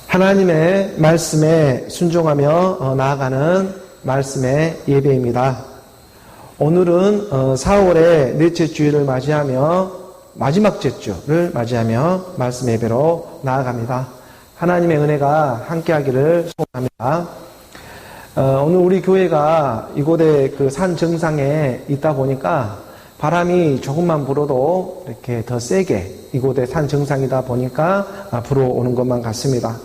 하나님의 말씀에 순종하며 나아가는 말씀의 예배입니다. 오늘은 4월의 넷째 주일을 맞이하며 마지막 제주를 맞이하며 말씀 예배로 나아갑니다. 하나님의 은혜가 함께하기를 소원합니다. 오늘 우리 교회가 이곳에 그 산 정상에 있다 보니까 바람이 조금만 불어도 이렇게 더 세게 이곳에 산 정상이다 보니까 불어오는 것만 같습니다.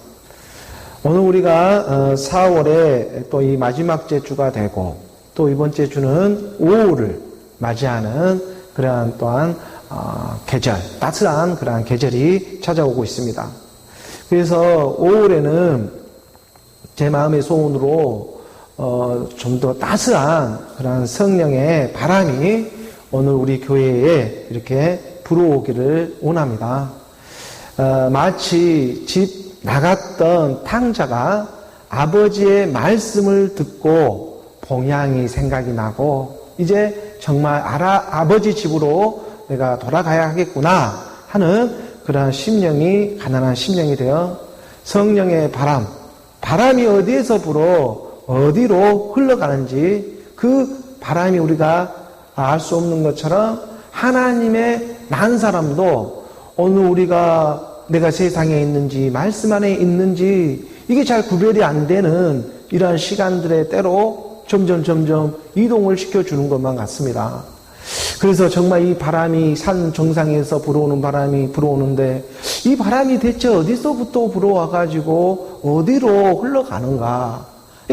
오늘 우리가 4월에 또 이 마지막 제주가 되고 또 이번 제주는 5월을 맞이하는 그러한 또한 계절, 따스한 그러한 계절이 찾아오고 있습니다. 그래서 5월에는 제 마음의 소원으로 좀 더 따스한 그러한 성령의 바람이 오늘 우리 교회에 이렇게 불어오기를 원합니다. 마치 집 나갔던 탕자가 아버지의 말씀을 듣고 봉양이 생각이 나고 이제 정말 아버지 집으로 내가 돌아가야 하겠구나 하는 그러한 심령이 가난한 심령이 되어 성령의 바람이 어디에서 불어 어디로 흘러가는지 그 바람이 우리가 알 수 없는 것처럼 하나님의 난 사람도 오늘 내가 세상에 있는지 말씀 안에 있는지 이게 잘 구별이 안 되는 이러한 시간들의 때로 점점 이동을 시켜주는 것만 같습니다. 그래서 정말 이 바람이 산 정상에서 불어오는 바람이 불어오는데 이 바람이 대체 어디서부터 불어와가지고 어디로 흘러가는가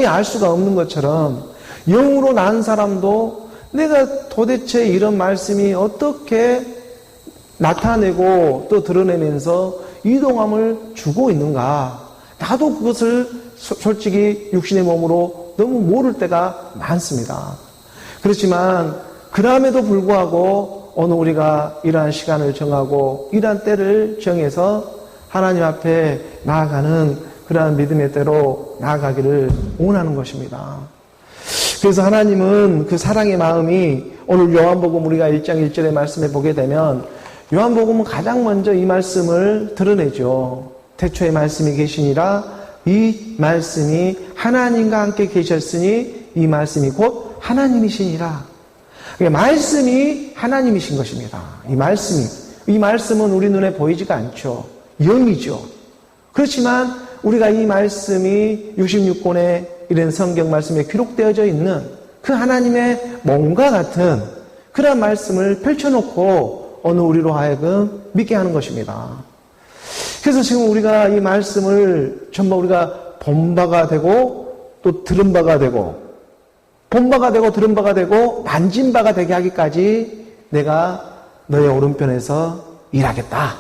알 수가 없는 것처럼 영으로 난 사람도 내가 도대체 이런 말씀이 어떻게 나타내고 또 드러내면서 이동함을 주고 있는가. 나도 그것을 솔직히 육신의 몸으로 너무 모를 때가 많습니다. 그렇지만 그럼에도 불구하고 오늘 우리가 이러한 시간을 정하고 이러한 때를 정해서 하나님 앞에 나아가는 그러한 믿음의 때로 나아가기를 원하는 것입니다. 그래서 하나님은 그 사랑의 마음이 오늘 요한복음 우리가 1장 1절의 말씀에 보게 되면 요한복음은 가장 먼저 이 말씀을 드러내죠. 태초에 말씀이 계시니라 이 말씀이 하나님과 함께 계셨으니 이 말씀이 곧 하나님이시니라. 말씀이 하나님이신 것입니다. 이 말씀은 우리 눈에 보이지가 않죠. 영이죠. 그렇지만 우리가 이 말씀이 66권의 이런 성경 말씀에 기록되어져 있는 그 하나님의 몸과 같은 그런 말씀을 펼쳐놓고 오늘 우리로 하여금 믿게 하는 것입니다. 그래서 지금 우리가 이 말씀을 전부 우리가 본 바가 되고 또 들은 바가 되고 본 바가 되고 들은 바가 되고 만진 바가 되게 하기까지 내가 너의 오른편에서 일하겠다.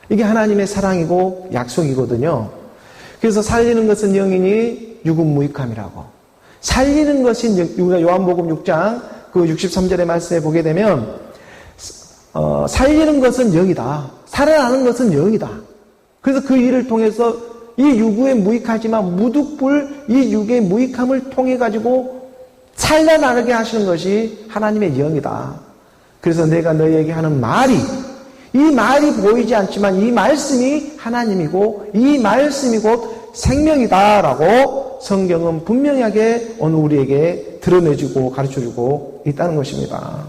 이게 하나님의 사랑이고 약속이거든요. 그래서 살리는 것은 영이니 육은 무익함이라고. 살리는 것이 우리가 요한복음 6장 그 63절의 말씀에 보게 되면 살리는 것은 영이다. 살아나는 것은 영이다. 그래서 그 일을 통해서 이 육의 무익하지만 무득불 이 육의 무익함을 통해 가지고 살아나게 하시는 것이 하나님의 영이다. 그래서 내가 너희에게 하는 이 말이 보이지 않지만 이 말씀이 하나님이고 이 말씀이 곧 생명이다라고 성경은 분명하게 오늘 우리에게 드러내주고 가르쳐주고 있다는 것입니다.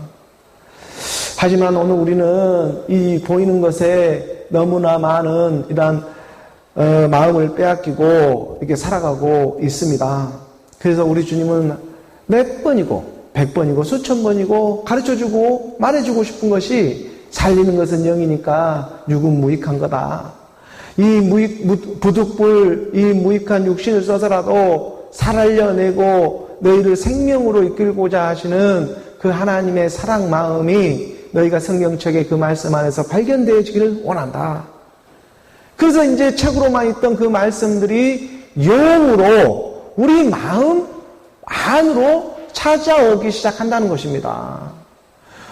하지만 오늘 우리는 이 보이는 것에 너무나 많은 이런 마음을 빼앗기고 이렇게 살아가고 있습니다. 그래서 우리 주님은 몇 번이고 100번이고 수천 번이고 가르쳐주고 말해주고 싶은 것이 살리는 것은 영이니까 육은 무익한 거다. 이 부득불 이 무익한 육신을 써서라도 살려내고 너희를 생명으로 이끌고자 하시는 그 하나님의 사랑 마음이 너희가 성경책의 그 말씀 안에서 발견되어지기를 원한다. 그래서 이제 책으로만 있던 그 말씀들이 영으로 우리 마음 안으로 찾아오기 시작한다는 것입니다.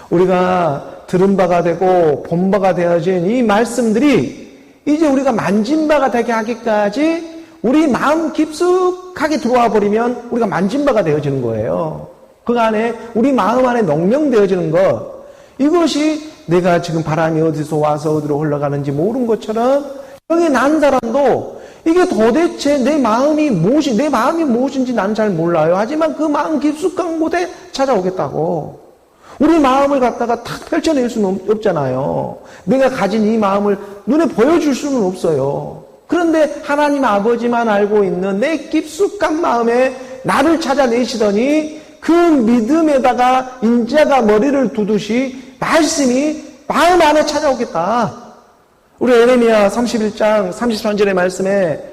우리가 들은 바가 되고 본 바가 되어진 이 말씀들이 이제 우리가 만진 바가 되게 하기까지 우리 마음 깊숙하게 들어와 버리면 우리가 만진 바가 되어지는 거예요. 그 안에 우리 마음 안에 농명되어지는 것, 이것이 내가 지금 바람이 어디서 와서 어디로 흘러가는지 모르는 것처럼 영이 난 사람도 이게 도대체 내 마음이 무엇인지 나는 잘 몰라요. 하지만 그 마음 깊숙한 곳에 찾아오겠다고. 우리 마음을 갖다가 탁 펼쳐낼 수는 없잖아요. 내가 가진 이 마음을 눈에 보여줄 수는 없어요. 그런데 하나님 아버지만 알고 있는 내 깊숙한 마음에 나를 찾아내시더니 그 믿음에다가 인자가 머리를 두듯이 말씀이 마음 안에 찾아오겠다. 우리 예레미야 31장 33절의 말씀에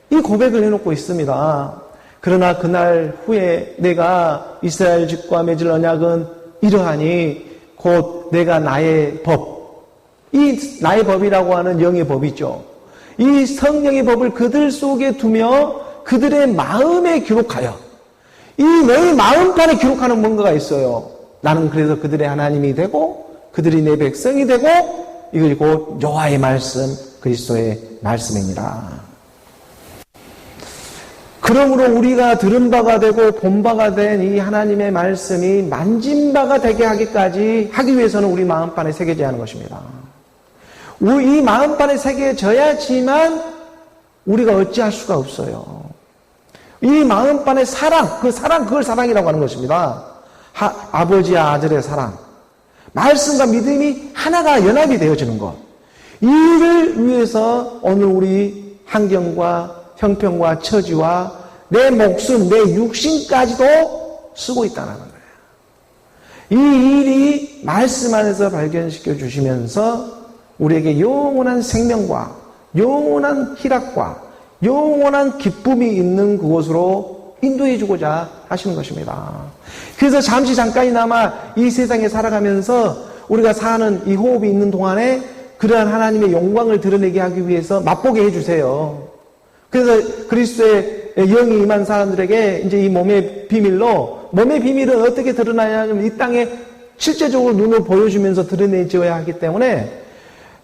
이 고백을 해놓고 있습니다. 그러나 그날 후에 내가 이스라엘 집과 맺을 언약은 이러하니 곧 내가 나의 법, 이 나의 법이라고 하는 영의 법이죠. 이 성령의 법을 그들 속에 두며 그들의 마음에 기록하여, 이 너의 마음판에 기록하는 뭔가가 있어요. 나는 그래서 그들의 하나님이 되고 그들이 내 백성이 되고 이것이 곧 여호와의 말씀, 그리스도의 말씀입니다. 그러므로 우리가 들은 바가 되고 본 바가 된 이 하나님의 말씀이 만진 바가 되게 하기 위해서는 우리 마음판에 새겨져야 하는 것입니다. 이 마음판에 새겨져야지만 우리가 어찌할 수가 없어요. 이 마음판의 사랑, 그걸 사랑이라고 하는 것입니다. 아버지와 아들의 사랑. 말씀과 믿음이 하나가 연합이 되어지는 것. 이를 위해서 오늘 우리 환경과 형편과 처지와 내 목숨, 내 육신까지도 쓰고 있다는 거예요. 이 일이 말씀 안에서 발견시켜 주시면서 우리에게 영원한 생명과 영원한 희락과 영원한 기쁨이 있는 그곳으로 인도해 주고자 하시는 것입니다. 그래서 잠깐이나마 이 세상에 살아가면서 우리가 사는 이 호흡이 있는 동안에 그러한 하나님의 영광을 드러내게 하기 위해서 맛보게 해주세요. 그래서 그리스도의 영이 임한 사람들에게 이제 이 몸의 비밀은 어떻게 드러나냐면 이 땅에 실제적으로 눈을 보여주면서 드러내줘야 하기 때문에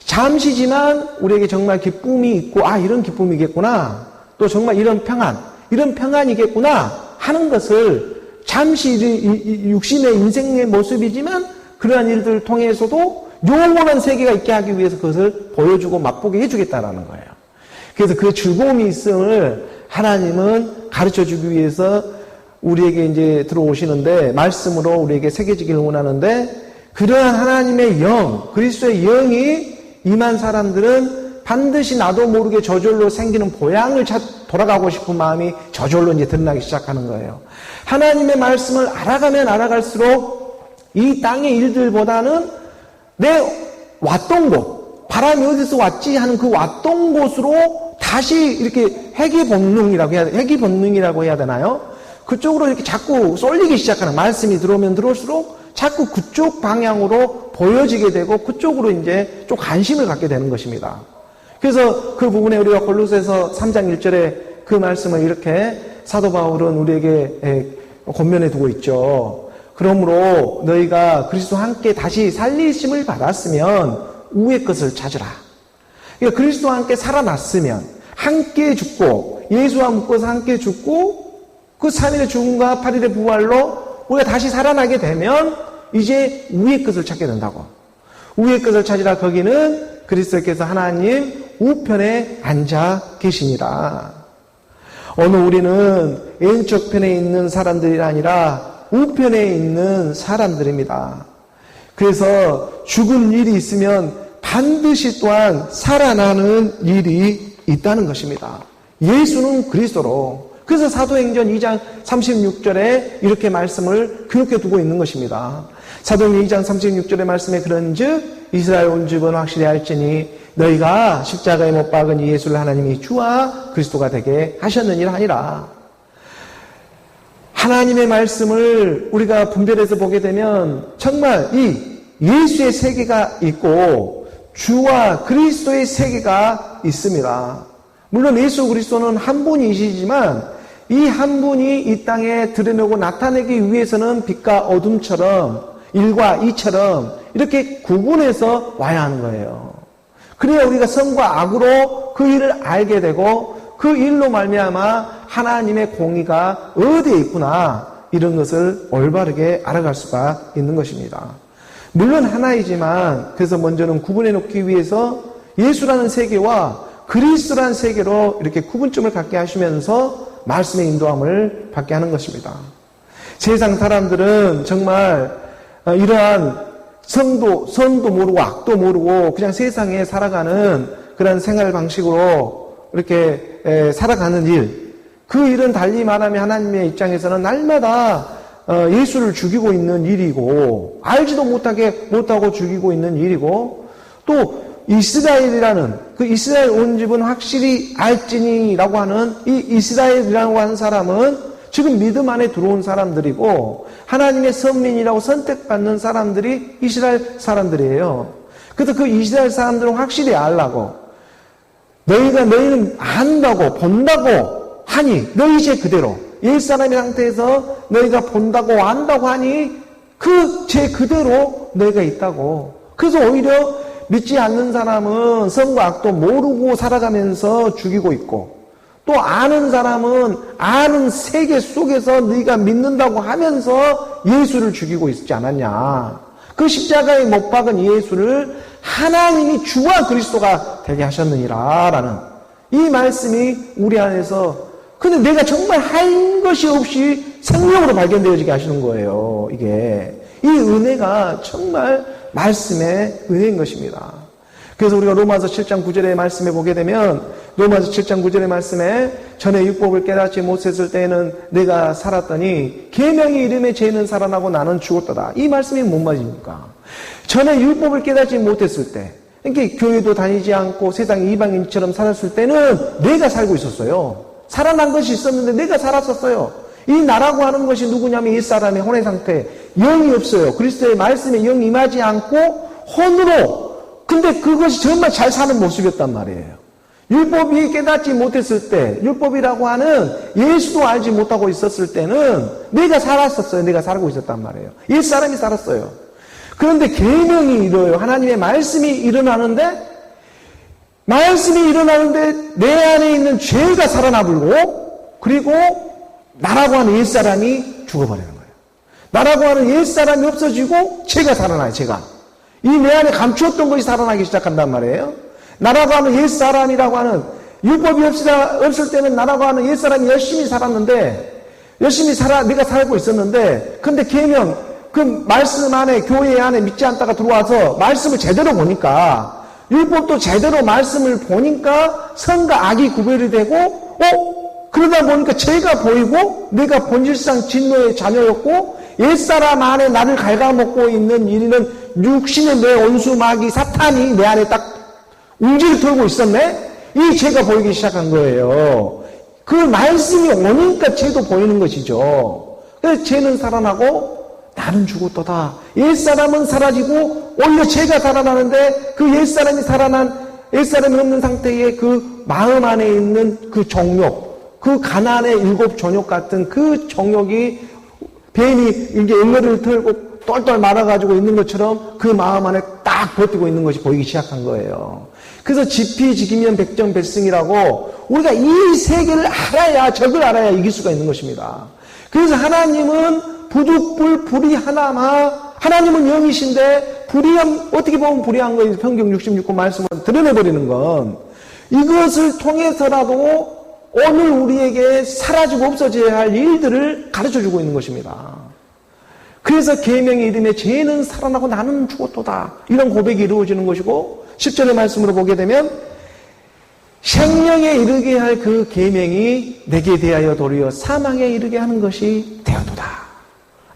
잠시지만 우리에게 정말 기쁨이 있고 이런 기쁨이겠구나, 또 정말 이런 평안이겠구나 하는 것을 잠시 육신의 인생의 모습이지만 그러한 일들을 통해서도 영원한 세계가 있게 하기 위해서 그것을 보여주고 맛보게 해주겠다라는 거예요. 그래서 그 즐거움이 있음을 하나님은 가르쳐주기 위해서 우리에게 이제 들어오시는데, 말씀으로 우리에게 새겨지기를 원하는데, 그러한 하나님의 영, 그리스도의 영이 임한 사람들은 반드시 나도 모르게 저절로 생기는 보양을 돌아가고 싶은 마음이 저절로 이제 드러나기 시작하는 거예요. 하나님의 말씀을 알아가면 알아갈수록 이 땅의 일들보다는 내 왔던 곳, 바람이 어디서 왔지 하는 그 왔던 곳으로 다시 이렇게 회귀 본능이라고 해야 되나요? 그쪽으로 이렇게 자꾸 쏠리기 시작하는, 말씀이 들어오면 들어올수록 자꾸 그쪽 방향으로 보여지게 되고 그쪽으로 이제 좀 관심을 갖게 되는 것입니다. 그래서 그 부분에 우리가 골로새서 3장 1절에 그 말씀을 이렇게 사도 바울은 우리에게 권면해 두고 있죠. 그러므로 너희가 그리스도와 함께 다시 살리심을 받았으면 우의 것을 찾으라. 그러니까 그리스도와 함께 살아났으면, 함께 죽고 예수와 묶어서 함께 죽고 그 3일의 죽음과 8일의 부활로 우리가 다시 살아나게 되면 이제 우의 것을 찾게 된다고. 우의 것을 찾으라. 거기는 그리스도께서 하나님 우편에 앉아 계시니라. 오늘 우리는 왼쪽 편에 있는 사람들이 아니라 우편에 있는 사람들입니다. 그래서 죽은 일이 있으면 반드시 또한 살아나는 일이 있다는 것입니다. 예수는 그리스도로. 그래서 사도행전 2장 36절에 이렇게 말씀을 기록해 두고 있는 것입니다. 사도행전 2장 36절의 말씀에 그런즉 이스라엘 온 집은 확실히 알지니 너희가 십자가에 못 박은 이 예수를 하나님이 주와 그리스도가 되게 하셨느니라 하니라. 하나님의 말씀을 우리가 분별해서 보게 되면 정말 이 예수의 세계가 있고 주와 그리스도의 세계가 있습니다. 물론 예수 그리스도는 한 분이시지만 이 한 분이 이 땅에 드러내고 나타내기 위해서는 빛과 어둠처럼, 일과 이처럼 이렇게 구분해서 와야 하는 거예요. 그래야 우리가 선과 악으로 그 일을 알게 되고 그 일로 말미암아 하나님의 공의가 어디에 있구나, 이런 것을 올바르게 알아갈 수가 있는 것입니다. 물론 하나이지만, 그래서 먼저는 구분해 놓기 위해서 예수라는 세계와 그리스도란 세계로 이렇게 구분점을 갖게 하시면서 말씀의 인도함을 받게 하는 것입니다. 세상 사람들은 정말 이러한 선도 모르고 악도 모르고 그냥 세상에 살아가는 그런 생활 방식으로 이렇게 살아가는 일, 그 일은 달리 말하면 하나님의 입장에서는 날마다 예수를 죽이고 있는 일이고, 알지도 못하고 죽이고 있는 일이고, 또 이스라엘이라는, 그 이스라엘 온 집은 확실히 알지니라고 하는 이 이스라엘이라고 하는 사람은 지금 믿음 안에 들어온 사람들이고, 하나님의 선민이라고 선택받는 사람들이 이스라엘 사람들이에요. 그래서 그 이스라엘 사람들은 확실히 알라고, 너희는 안다고 본다고 하니 너희 죄 그대로, 옛사람의 상태에서 너희가 본다고 안다고 하니 그 죄 그대로 너희가 있다고. 그래서 오히려 믿지 않는 사람은 선과 악도 모르고 살아가면서 죽이고 있고, 또 아는 사람은 아는 세계 속에서 너희가 믿는다고 하면서 예수를 죽이고 있지 않았냐. 그 십자가에 못 박은 예수를 하나님이 주와 그리스도가 되게 하셨느니라 라는 이 말씀이 우리 안에서, 근데 내가 정말 한 것이 없이 생명으로 발견되어지게 하시는 거예요. 이게 이 은혜가 정말 말씀의 은혜인 것입니다. 그래서 우리가 로마서 7장 9절의 말씀에 보게 되면, 로마서 7장 9절의 말씀에 전에 율법을 깨닫지 못했을 때에는 내가 살았더니 계명의 이름에 죄는 살아나고 나는 죽었도다. 이 말씀이 뭔 말입니까? 전에 율법을 깨닫지 못했을 때, 그러니까 교회도 다니지 않고 세상 이방인처럼 살았을 때는 내가 살고 있었어요. 살아난 것이 있었는데 내가 살았었어요. 이 나라고 하는 것이 누구냐면 옛사람의 혼의 상태, 영이 없어요. 그리스도의 말씀에 영이 임하지 않고 혼으로, 근데 그것이 정말 잘 사는 모습이었단 말이에요. 율법이 깨닫지 못했을 때, 율법이라고 하는 예수도 알지 못하고 있었을 때는 내가 살았었어요. 내가 살고 있었단 말이에요. 옛사람이 살았어요. 그런데 계명이 이뤄요. 하나님의 말씀이 일어나는데 내 안에 있는 죄가 살아나불고, 그리고 나라고 하는 옛사람이 죽어버리는 거예요. 나라고 하는 옛사람이 없어지고 죄가 살아나요. 죄가. 이 내 안에 감추었던 것이 살아나기 시작한단 말이에요. 나라고 하는 옛사람이라고 하는, 율법이 없을 때는 나라고 하는 옛사람이 열심히 살았는데, 내가 살고 있었는데, 근데 계명, 그 말씀 안에, 교회 안에 믿지 않다가 들어와서 말씀을 제대로 보니까, 율법도 제대로 말씀을 보니까 선과 악이 구별이 되고, 그러다 보니까 죄가 보이고, 내가 본질상 진노의 자녀였고, 옛사람 안에 나를 갉아먹고 있는 이는 육신의 내 원수 마귀 사탄이 내 안에 딱 웅지를 털고 있었네? 이 죄가 보이기 시작한 거예요. 그 말씀이 오니까 죄도 보이는 것이죠. 그래서 죄는 살아나고 나는 죽었도다. 옛사람은 사라지고 오히려 죄가 살아나는데, 그 옛사람이 없는 상태의 그 마음 안에 있는 그 정욕, 그 가난의 7 정욕 같은 그 정욕이 뱀이 이게 앵어리를 털고 똘똘 말아가지고 있는 것처럼 그 마음 안에 딱 버티고 있는 것이 보이기 시작한 거예요. 그래서 지피지기면 백정백승이라고 우리가 이 세계를 알아야, 적을 알아야 이길 수가 있는 것입니다. 그래서 하나님은 부득불 불이 하나마, 하나님은 영이신데 어떻게 보면 불의한 거예요. 성경 66권 말씀을 드러내버리는 건, 이것을 통해서라도 오늘 우리에게 사라지고 없어져야 할 일들을 가르쳐주고 있는 것입니다. 그래서 계명의 이름에 죄는 살아나고 나는 죽었도다. 이런 고백이 이루어지는 것이고, 10절의 말씀으로 보게 되면 생명에 이르게 할 그 계명이 내게 대하여 도리어 사망에 이르게 하는 것이 되어도다.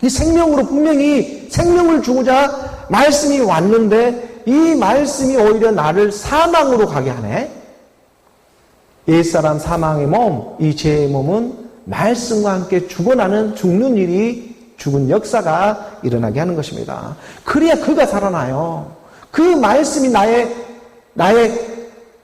이 생명으로, 분명히 생명을 주고자 말씀이 왔는데 이 말씀이 오히려 나를 사망으로 가게 하네. 옛사람 사망의 몸, 이 죄의 몸은 말씀과 함께 죽는 일이, 죽은 역사가 일어나게 하는 것입니다. 그래야 그가 살아나요. 그 말씀이 나의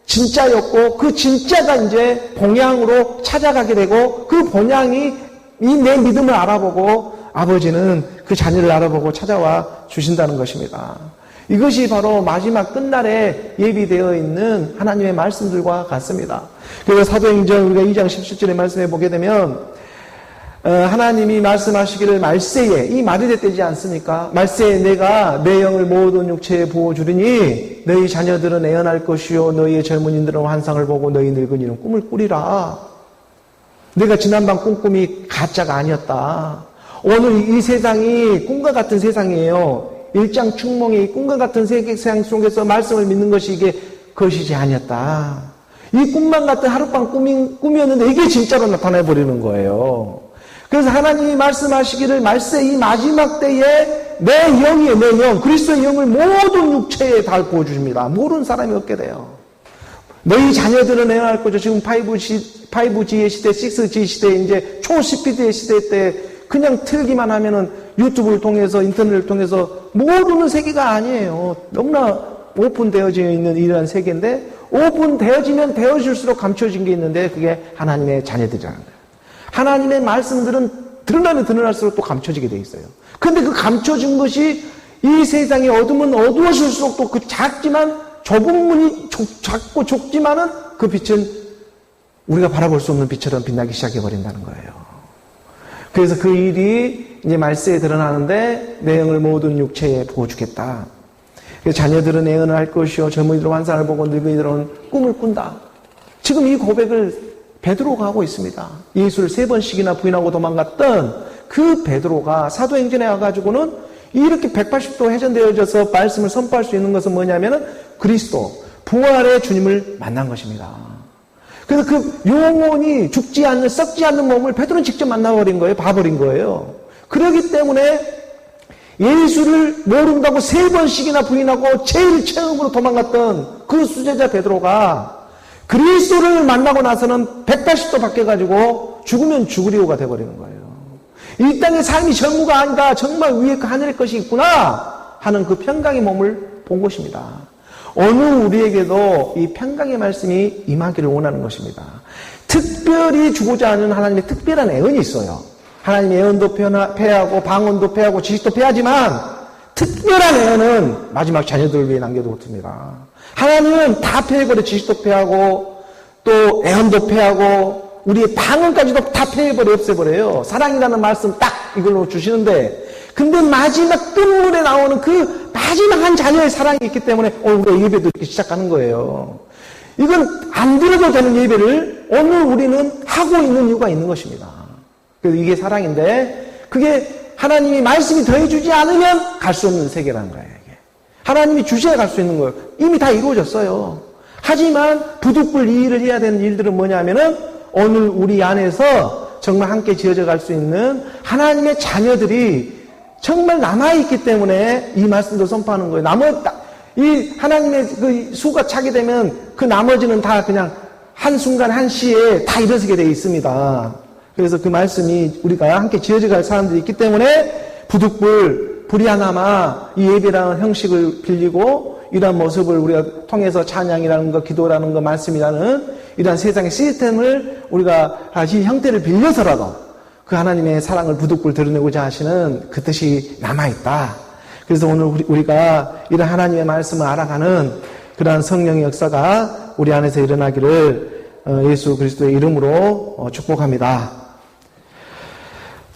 진짜였고, 그 진짜가 이제 본향으로 찾아가게 되고, 그 본향이 이 내 믿음을 알아보고 아버지는 그 자녀를 알아보고 찾아와 주신다는 것입니다. 이것이 바로 마지막 끝날에 예비되어 있는 하나님의 말씀들과 같습니다. 그래서 사도행전 우리가 2장 17절의 말씀에 보게 되면 하나님이 말씀하시기를 말세에, 이 말이 됐지 않습니까? 말세에 내가 내 영을 모든 육체에 부어주리니 너희 자녀들은 애언할 것이요 너희의 젊은이들은 환상을 보고 너희 늙은이는 꿈을 꾸리라. 내가 지난밤 꿈꿈이 가짜가 아니었다. 오늘 이 세상이 꿈과 같은 세상이에요. 일장춘몽의 꿈과 같은 세상 속에서 말씀을 믿는 것이 이게 것이지 아니었다. 이 꿈만 같은 하룻밤 꿈이었는데 이게 진짜로 나타나버리는 거예요. 그래서 하나님이 말씀하시기를 말세 이 마지막 때에 내 영이에요. 내 영. 그리스도의 영을 모든 육체에 다 부어주십니다. 모르는 사람이 없게 돼요. 너희 자녀들은 애원할 거죠. 지금 5G의 시대, 6G 시대, 이제 초스피드의 시대 때 그냥 틀기만 하면은 유튜브를 통해서 인터넷을 통해서 모르는 세계가 아니에요. 너무나 오픈되어져 있는 이러한 세계인데 오픈되어지면 되어질수록 감춰진 게 있는데 그게 하나님의 자녀들이라는 거예요. 하나님의 말씀들은 드러나면 드러날수록 또 감춰지게 돼 있어요. 그런데 그 감춰진 것이 이 세상의 어둠은 어두워질수록 또 그 작지만 좁은 문이 작고 좁지만은 그 빛은 우리가 바라볼 수 없는 빛처럼 빛나기 시작해버린다는 거예요. 그래서 그 일이 이제 말세에 드러나는데 내 영을 모든 육체에 부어주겠다. 자녀들은 애언을 할 것이요 젊은이들은 환상을 보고 늙은이들은 꿈을 꾼다. 지금 이 고백을 베드로가 하고 있습니다. 예수를 3번씩이나 부인하고 도망갔던 그 베드로가 사도행전에 와가지고는 이렇게 180도 회전되어져서 말씀을 선포할 수 있는 것은 뭐냐면은 그리스도, 부활의 주님을 만난 것입니다. 그래서 그 영혼이 죽지 않는, 썩지 않는 몸을 베드로는 직접 만나버린 거예요. 봐버린 거예요. 그렇기 때문에 예수를 모른다고 3번씩이나 부인하고 제일 처음으로 도망갔던 그 수제자 베드로가 그리스도를 만나고 나서는 180도 바뀌어가지고 죽으면 죽으리오가 돼버리는 거예요. 이 땅의 삶이 전무가 아니다. 정말 위에 그 하늘의 것이 있구나 하는 그 평강의 몸을 본 것입니다. 어느 우리에게도 이 평강의 말씀이 임하기를 원하는 것입니다. 특별히 주고자 하는 하나님의 특별한 애언이 있어요. 하나님의 애언도 폐하고 방언도 폐하고 지식도 폐하지만 특별한 애언은 마지막 자녀들을 위해 남겨두었습니다. 하나님은 다 폐해버려. 지식도 폐하고 또 애언도 폐하고 우리의 방언까지도 다 폐해버려 없애버려요. 사랑이라는 말씀 딱 이걸로 주시는데 근데 마지막 끝물에 나오는 그 마지막 한 자녀의 사랑이 있기 때문에 우리가 예배도 이렇게 시작하는 거예요. 이건 안 드려도 되는 예배를 오늘 우리는 하고 있는 이유가 있는 것입니다. 그래서 이게 사랑인데 그게 하나님이 말씀이 더해주지 않으면 갈 수 없는 세계라는 거예요. 이게. 하나님이 주셔야 갈 수 있는 거예요. 이미 다 이루어졌어요. 하지만 부득불 이 일을 해야 되는 일들은 뭐냐면은 오늘 우리 안에서 정말 함께 지어져 갈 수 있는 하나님의 자녀들이 정말 남아있기 때문에 이 말씀도 선포하는 거예요. 이 하나님의 그 수가 차게 되면 그 나머지는 다 그냥 한순간 한시에 다 일어서게 되어 있습니다. 그래서 그 말씀이 우리가 함께 지어져 갈 사람들이 있기 때문에 부득불 불이하나마 이 예배라는 형식을 빌리고 이러한 모습을 우리가 통해서 찬양이라는 것, 기도라는 것, 말씀이라는 이러한 세상의 시스템을 우리가 이 형태를 빌려서라도 그 하나님의 사랑을 부득불 드러내고자 하시는 그 뜻이 남아있다. 그래서 오늘 우리가 이런 하나님의 말씀을 알아가는 그러한 성령의 역사가 우리 안에서 일어나기를 예수 그리스도의 이름으로 축복합니다.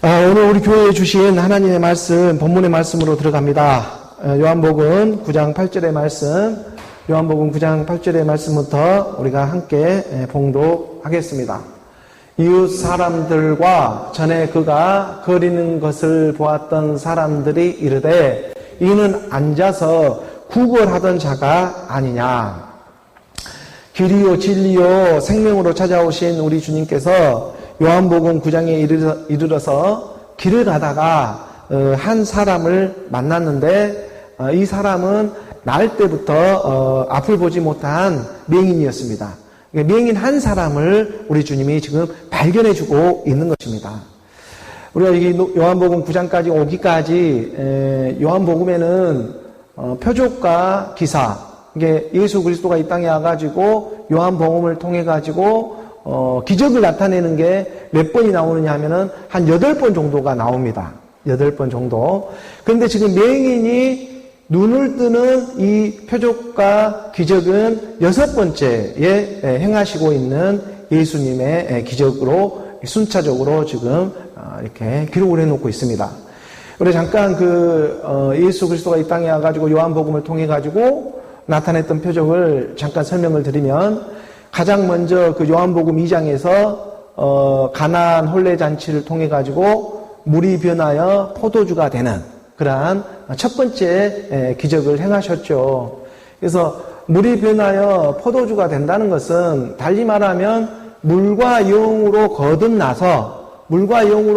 오늘 우리 교회에 주신 하나님의 말씀, 본문의 말씀으로 들어갑니다. 요한복음 9장 8절의 말씀, 요한복음 9장 8절의 말씀부터 우리가 함께 봉독하겠습니다. 이웃 사람들과 전에 그가 거리는 것을 보았던 사람들이 이르되 이는 앉아서 구걸하던 자가 아니냐. 길이요 진리요 생명으로 찾아오신 우리 주님께서 요한복음 9장에 이르러서 길을 가다가 한 사람을 만났는데 이 사람은 날 때부터 앞을 보지 못한 맹인이었습니다. 맹인 한 사람을 우리 주님이 지금 발견해주고 있는 것입니다. 우리가 이 요한복음 9장까지 오기까지 요한복음에는 표적과 기사, 이게 예수 그리스도가 이 땅에 와가지고 요한복음을 통해 가지고 기적을 나타내는 게 몇 번이 나오느냐 하면은 한 8번 정도가 나옵니다. 8번 정도. 그런데 지금 맹인이 눈을 뜨는 이 표적과 기적은 6번째에 행하시고 있는 예수님의 기적으로 순차적으로 지금 이렇게 기록을 해놓고 있습니다. 우리 잠깐 예수 그리스도가 이 땅에 와가지고 요한복음을 통해가지고 나타냈던 표적을 잠깐 설명을 드리면, 가장 먼저 그 요한복음 2장에서 가나안 혼례잔치를 통해가지고 물이 변하여 포도주가 되는 그러한 첫 번째 기적을 행하셨죠. 그래서 물이 변하여 포도주가 된다는 것은 달리 말하면 물과 영으로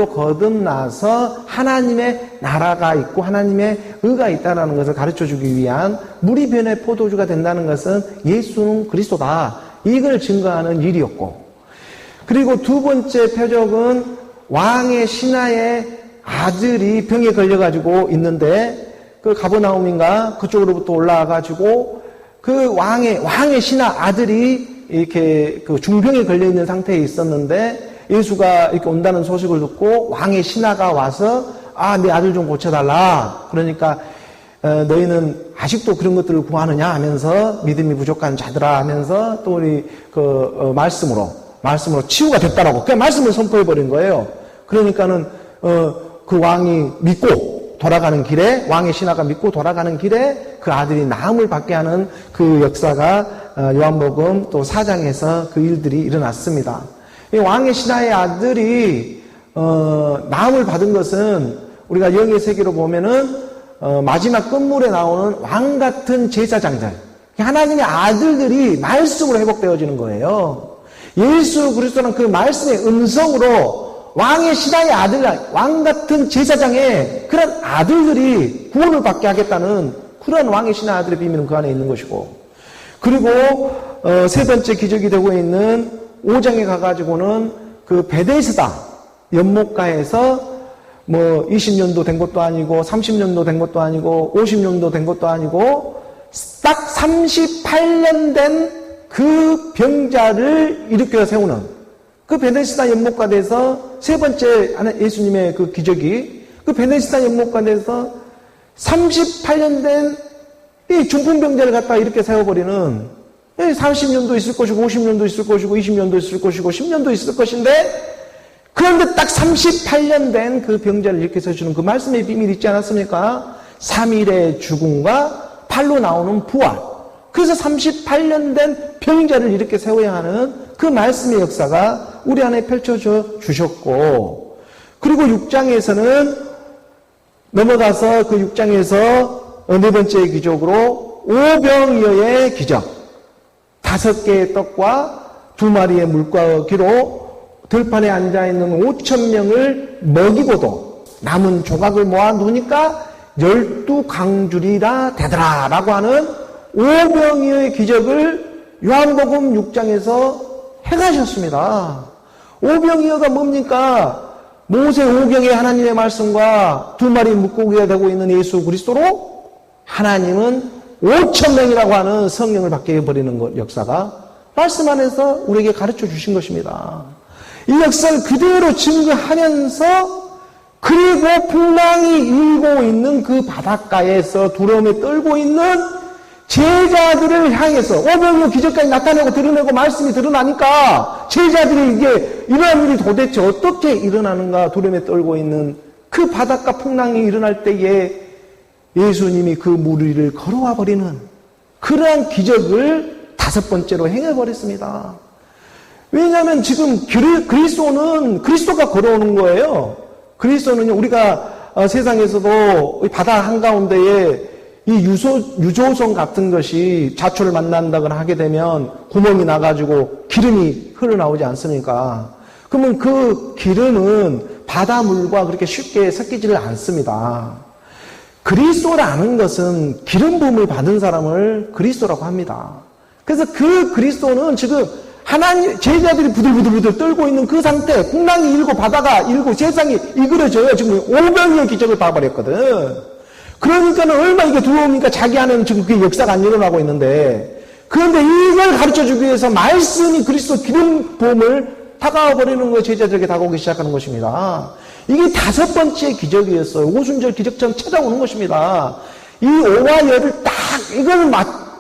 거듭나서 하나님의 나라가 있고 하나님의 의가 있다는 것을 가르쳐주기 위한, 물이 변해 포도주가 된다는 것은 예수는 그리스도다, 이걸 증거하는 일이었고, 그리고 두 번째 표적은 왕의 신하의 아들이 병에 걸려가지고 있는데, 그 가버나움인가 그쪽으로부터 올라와가지고 그 왕의 신하 아들이 이렇게 그 중병에 걸려 있는 상태에 있었는데, 예수가 이렇게 온다는 소식을 듣고 왕의 신하가 와서 내 아들 좀 고쳐달라. 그러니까 너희는 아직도 그런 것들을 구하느냐 하면서, 믿음이 부족한 자들아 하면서 또 우리 말씀으로 치유가 됐다라고 그 말씀을 선포해 버린 거예요. 그러니까는 그 왕이 믿고 돌아가는 길에, 왕의 신하가 믿고 돌아가는 길에 그 아들이 나음을 받게 하는 그 역사가 요한복음 또 4장에서 그 일들이 일어났습니다. 이 왕의 신하의 아들이 나음을 받은 것은 우리가 영의 세계로 보면은 마지막 끝물에 나오는 왕 같은 제사장들, 하나님의 아들들이 말씀으로 회복되어지는 거예요. 예수 그리스도는 그 말씀의 음성으로 왕의 신하의 아들, 왕 같은 제사장의 그런 아들들이 구원을 받게 하겠다는 그런 왕의 신하 아들의 비밀은 그 안에 있는 것이고, 그리고 세 번째 기적이 되고 있는 5장에 가가지고는 그 베데스다 연못가에서 20년도 된 것도 아니고 30년도 된 것도 아니고 50년도 된 것도 아니고 딱 38년 된 그 병자를 일으켜 세우는 그 베데스다 연못가에서 세 번째 예수님의 그 기적이, 그 베데스다 연못가에서 38년 된 이 중풍병자를 갖다 이렇게 세워버리는, 40년도 있을 것이고 50년도 있을 것이고 20년도 있을 것이고 10년도 있을 것인데, 그런데 딱 38년 된 그 병자를 이렇게 세워주는 그 말씀의 비밀이 있지 않았습니까? 3일의 죽음과 팔로 나오는 부활. 그래서 38년 된 병자를 이렇게 세워야 하는 그 말씀의 역사가 우리 안에 펼쳐져 주셨고, 그리고 6장에서는 넘어가서 그 6장에서 네 번째 기적으로 오병이어의 기적, 5개의 떡과 2마리의 물고기로 들판에 앉아있는 5,000명을 먹이고도 남은 조각을 모아놓으니까 12강줄이라 되더라 라고 하는 오병이어의 기적을 요한복음 6장에서 행하셨습니다. 오병이어가 뭡니까? 모세 오경의 하나님의 말씀과 2마리 물고기가 되고 있는 예수 그리스도로 하나님은 5,000명이라고 하는 성령을 받게 해버리는 것, 역사가 말씀 안에서 우리에게 가르쳐 주신 것입니다. 이 역사를 그대로 증거하면서, 그리고 풍랑이 일고 있는 그 바닷가에서 두려움에 떨고 있는 제자들을 향해서 오병이어 기적까지 나타내고 드러내고 말씀이 드러나니까 제자들이 이게 이러한 일이 도대체 어떻게 일어나는가 두려움에 떨고 있는 그 바닷가 풍랑이 일어날 때에 예수님이 그 물 위를 걸어와 버리는 그러한 기적을 5번째로 행해버렸습니다. 왜냐하면 지금 그리스도는 그리스도가 걸어오는 거예요. 그리스도는요, 우리가 세상에서도 바다 한가운데에 이 유조선 같은 것이 자초를 만난다거나 하게 되면 구멍이 나가지고 기름이 흘러나오지 않습니까? 그러면 그 기름은 바닷물과 그렇게 쉽게 섞이지를 않습니다. 그리스도라는 것은 기름 부음을 받은 사람을 그리스도라고 합니다. 그래서 그 그리스도는 지금 하나님, 제자들이 부들부들 떨고 있는 그 상태, 풍랑이 일고 바다가 일고 세상이 이그러져요. 지금 오병이어 기적을 봐버렸거든. 그러니까는 얼마나 이게 두려우니까 자기 안에는 지금 그게 역사가 안 일어나고 있는데, 그런데 이걸 가르쳐 주기 위해서 말씀이 그리스도 기름 부음을 다가와 버리는 거 제자들에게 다가오기 시작하는 것입니다. 이게 5번째 기적이었어요. 오순절 기적처럼 찾아오는 것입니다. 이 오와 열을 딱 이걸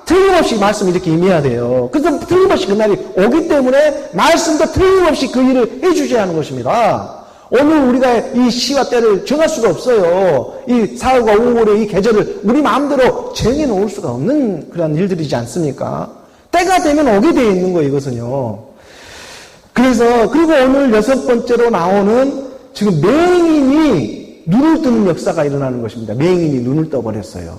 틀림없이 말씀이 이렇게 임해야 돼요. 그래서 틀림없이 그날이 오기 때문에 말씀도 틀림없이 그 일을 해주셔야 하는 것입니다. 오늘 우리가 이 시와 때를 정할 수가 없어요. 이 4월과 5월의 이 계절을 우리 마음대로 정해 놓을 수가 없는 그런 일들이지 않습니까? 때가 되면 오게 되어 있는 거예요, 이것은요. 그래서, 그리고 오늘 6번째로 나오는 지금 맹인이 눈을 뜨는 역사가 일어나는 것입니다. 맹인이 눈을 떠버렸어요.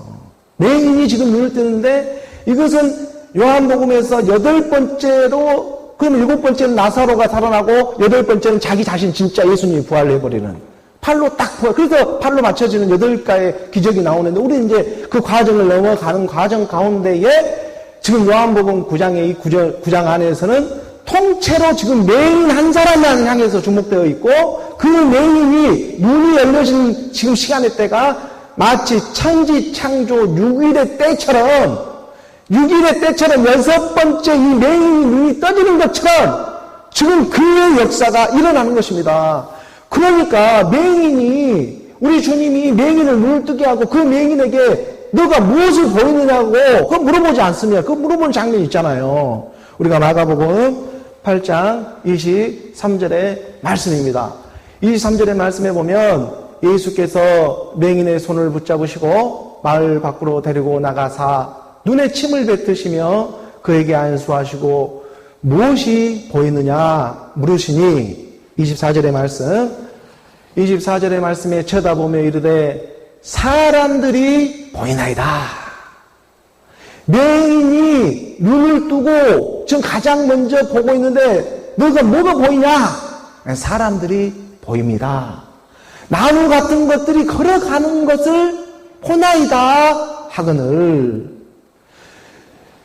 맹인이 지금 눈을 뜨는데 이것은 요한복음에서 8번째로, 그럼 7번째는 나사로가 살아나고 8번째는 자기 자신 진짜 예수님이 부활을 해버리는 팔로 딱 부활. 그래서 팔로 맞춰지는 8가의 기적이 나오는데 우리 이제 그 과정을 넘어가는 과정 가운데에 지금 요한복음 9장의 이 9장 안에서는 통째로 지금 맹인 한 사람만 향해서 주목되어 있고 그 맹인이 눈이 열려진 지금 시간의 때가 마치 천지창조 6일의 때처럼 6번째 이 맹인이 눈이 떠지는 것처럼 지금 그의 역사가 일어나는 것입니다. 그러니까 맹인이 우리 주님이 맹인을 눈을 뜨게 하고 그 맹인에게 너가 무엇을 보이느냐고 그거 물어보지 않습니다. 그거 물어보는 장면이 있잖아요. 우리가 마가복음 8장 23절의 말씀입니다. 23절의 말씀에 보면 예수께서 맹인의 손을 붙잡으시고 마을 밖으로 데리고 나가사 눈에 침을 뱉으시며 그에게 안수하시고 무엇이 보이느냐 물으시니 24절의 말씀에 쳐다보며 이르되 사람들이 보이나이다. 맹인이 눈을 뜨고 지금 가장 먼저 보고 있는데 너가 뭐가 보이냐? 사람들이 보입니다. 나무 같은 것들이 걸어가는 것을 보나이다 하거늘.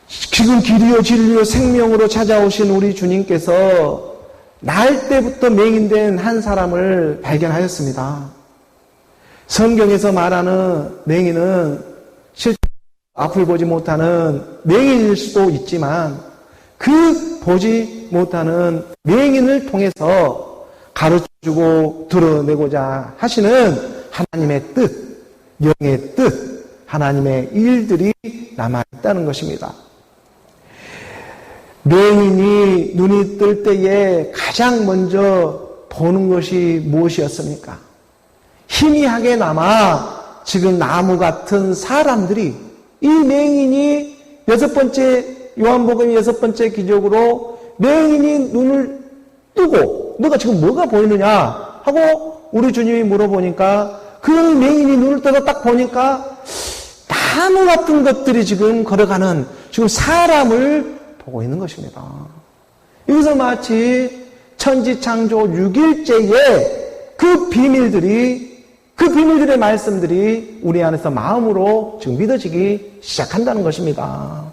지금 길이요 진리요 생명으로 찾아오신 우리 주님께서 날 때부터 맹인된 한 사람을 발견하였습니다. 성경에서 말하는 맹인은 실제 앞을 보지 못하는 맹인일 수도 있지만 그 보지 못하는 맹인을 통해서 가르쳐주고 드러내고자 하시는 하나님의 뜻, 영의 뜻, 하나님의 일들이 남아있다는 것입니다. 맹인이 눈이 뜰 때에 가장 먼저 보는 것이 무엇이었습니까? 희미하게 남아 지금 나무 같은 사람들이 이 맹인이 요한복음 6번째 기적으로 맹인이 눈을 뜨고 너가 지금 뭐가 보이느냐 하고 우리 주님이 물어보니까 그 맹인이 눈을 떠서 딱 보니까 나무 같은 것들이 지금 걸어가는 지금 사람을 보고 있는 것입니다. 이것은 마치 천지창조 6일째에 그 비밀들의 말씀들이 우리 안에서 마음으로 지금 믿어지기 시작한다는 것입니다.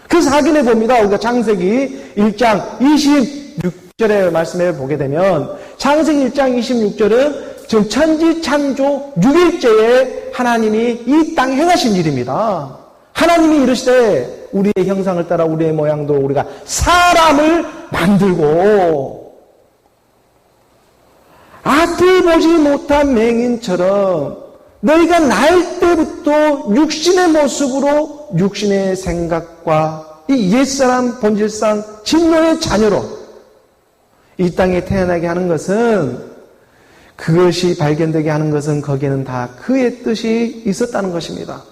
그래서 확인해 봅니다. 우리가 창세기 1장 26절의 말씀을 보게 되면 창세기 1장 26절은 지금 천지창조 6일째에 하나님이 이 땅에 행하신 일입니다. 하나님이 이르시되 우리의 형상을 따라 우리의 모양도 우리가 사람을 만들고 앞을 보지 못한 맹인처럼 너희가 날 때부터 육신의 모습으로 육신의 생각과 이 옛사람 본질상 진노의 자녀로 이 땅에 태어나게 하는 것은 그것이 발견되게 하는 것은 거기에는 다 그의 뜻이 있었다는 것입니다.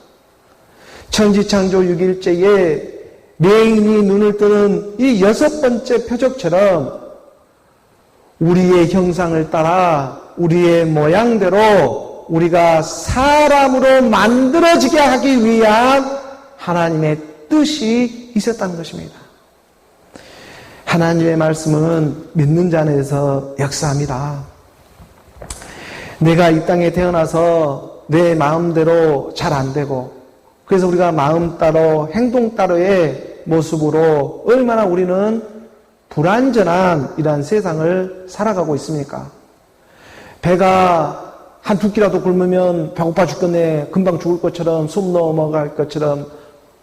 천지창조 6일째에 맹인이 눈을 뜨는 이 6번째 표적처럼 우리의 형상을 따라 우리의 모양대로 우리가 사람으로 만들어지게 하기 위한 하나님의 뜻이 있었다는 것입니다. 하나님의 말씀은 믿는 자 안에서 역사합니다. 내가 이 땅에 태어나서 내 마음대로 잘 안 되고 그래서 우리가 마음 따로 행동 따로의 모습으로 얼마나 우리는 불완전한 이러한 세상을 살아가고 있습니까? 배가 한 두 끼라도 굶으면 배고파 죽겠네, 금방 죽을 것처럼 숨 넘어갈 것처럼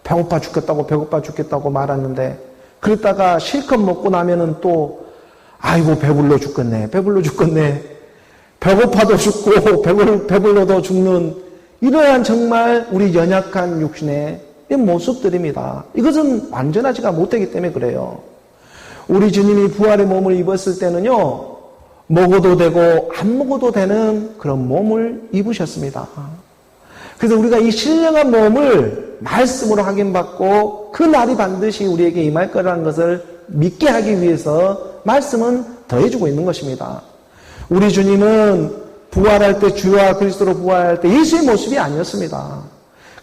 배고파 죽겠다고 말하는데 그랬다가 실컷 먹고 나면은 또 아이고 배불러 죽겠네 배고파도 죽고 배불러도 죽는 이러한 정말 우리 연약한 육신의 모습들입니다. 이것은 완전하지가 못하기 때문에 그래요. 우리 주님이 부활의 몸을 입었을 때는요, 먹어도 되고 안 먹어도 되는 그런 몸을 입으셨습니다. 그래서 우리가 이 신령한 몸을 말씀으로 확인받고 그 날이 반드시 우리에게 임할 거라는 것을 믿게 하기 위해서 말씀은 더해주고 있는 것입니다. 우리 주님은 부활할 때, 주와 그리스도로 부활할 때 예수의 모습이 아니었습니다.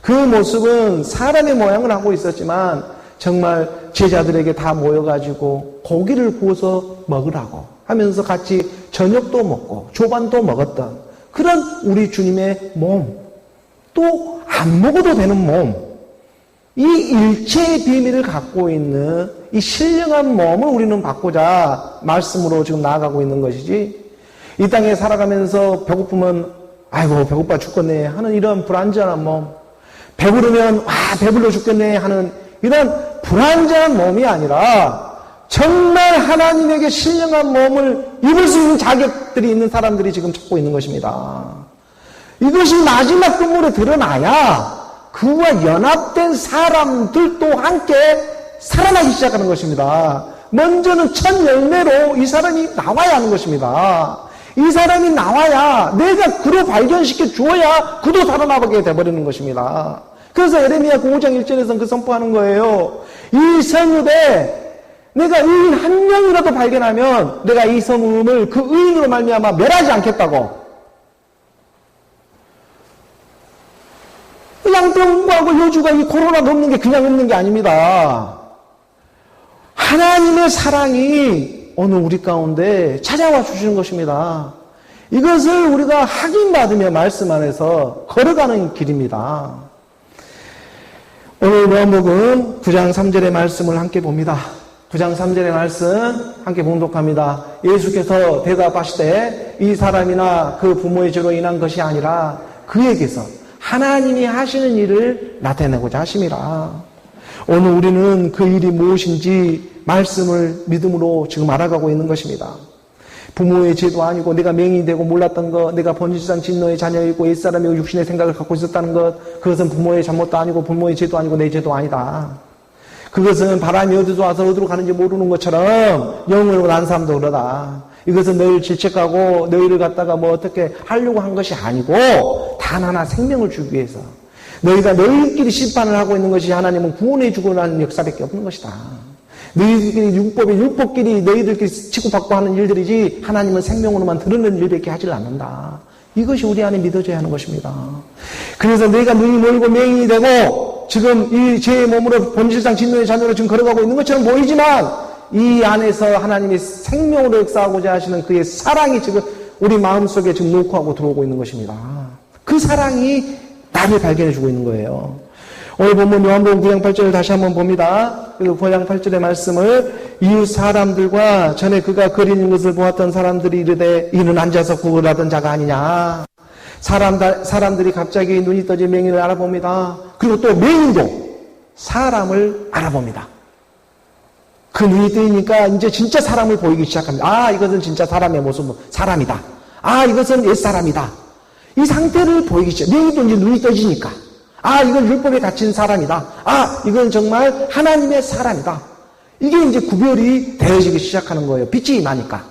그 모습은 사람의 모양을 하고 있었지만 정말 제자들에게 다 모여가지고 고기를 구워서 먹으라고 하면서 같이 저녁도 먹고 조반도 먹었던 그런 우리 주님의 몸, 또 안 먹어도 되는 몸, 이 일체의 비밀을 갖고 있는 이 신령한 몸을 우리는 받고자 말씀으로 지금 나아가고 있는 것이지, 이 땅에 살아가면서 배고프면 아이고 배고파 죽겠네 하는 이런 불안전한 몸, 배부르면 배불러 죽겠네 하는 이런 불안전한 몸이 아니라 정말 하나님에게 신령한 몸을 입을 수 있는 자격들이 있는 사람들이 지금 찾고 있는 것입니다. 이것이 마지막 끝물에 드러나야 그와 연합된 사람들도 함께 살아나기 시작하는 것입니다. 먼저는 첫 열매로 이 사람이 나와야 하는 것입니다. 이 사람이 나와야 내가 그로 발견시켜 주어야 그도 살아나게 돼버리는 것입니다. 그래서 에레미야 5장 1절에서는 그 선포하는 거예요. 이 성읍에 내가 의인 한 명이라도 발견하면 내가 이 성읍을 그 의인으로 말미암아 멸하지 않겠다고. 양병하고 여주가 이 코로나가 없는 게 그냥 없는 게 아닙니다. 하나님의 사랑이 오늘 우리 가운데 찾아와 주시는 것입니다. 이것을 우리가 확인받으며 말씀 안에서 걸어가는 길입니다. 오늘 요한복음 9장 3절의 말씀을 함께 봅니다. 9장 3절의 말씀 함께 봉독합니다. 예수께서 대답하시되 이 사람이나 그 부모의 죄로 인한 것이 아니라 그에게서 하나님이 하시는 일을 나타내고자 하심이라. 오늘 우리는 그 일이 무엇인지 말씀을 믿음으로 지금 알아가고 있는 것입니다. 부모의 죄도 아니고 내가 맹인이 되고 몰랐던 것, 내가 번지상 진노의 자녀이고 옛사람이고 육신의 생각을 갖고 있었다는 것, 그것은 부모의 잘못도 아니고 부모의 죄도 아니고 내 죄도 아니다. 그것은 바람이 어디서 와서 어디로 가는지 모르는 것처럼 영으로 난 사람도 그러다. 이것은 너희를 질책하고 너희를 갖다가 뭐 어떻게 하려고 한 것이 아니고 단 하나 생명을 주기 위해서 너희가 너희끼리 심판을 하고 있는 것이 하나님은 구원해 주고 나는 역사밖에 없는 것이다. 너희들끼리 율법끼리 너희들끼리 치고받고 하는 일들이지 하나님은 생명으로만 드러내는 일밖에 하질 않는다. 이것이 우리 안에 믿어져야 하는 것입니다. 그래서 너희가 눈이 멀고 맹인이 되고 지금 이 죄의 몸으로 본질상 진노의 자녀로 지금 걸어가고 있는 것처럼 보이지만 이 안에서 하나님이 생명으로 역사하고자 하시는 그의 사랑이 지금 우리 마음속에 지금 녹화하고 들어오고 있는 것입니다. 그 사랑이 나를 발견해주고 있는 거예요. 오늘 보면 요한복음 9장 8절을 다시 한번 봅니다. 그리고 9장 8절의 말씀을 이웃 사람들과 전에 그가 그리는 것을 보았던 사람들이 이르되 이는 앉아서 구걸하던 자가 아니냐. 사람들이 갑자기 눈이 떠져 맹인을 알아봅니다. 그리고 또 맹인도 사람을 알아봅니다. 그 눈이 뜨이니까 이제 진짜 사람을 보이기 시작합니다. 아, 이것은 진짜 사람의 모습, 사람이다. 아, 이것은 옛사람이다. 이 상태를 보이기 시작. 맹인도 이제 눈이 떠지니까. 아, 이건 율법에 갇힌 사람이다. 아, 이건 정말 하나님의 사람이다. 이게 이제 구별이 되어지기 시작하는 거예요. 빛이 임하니까.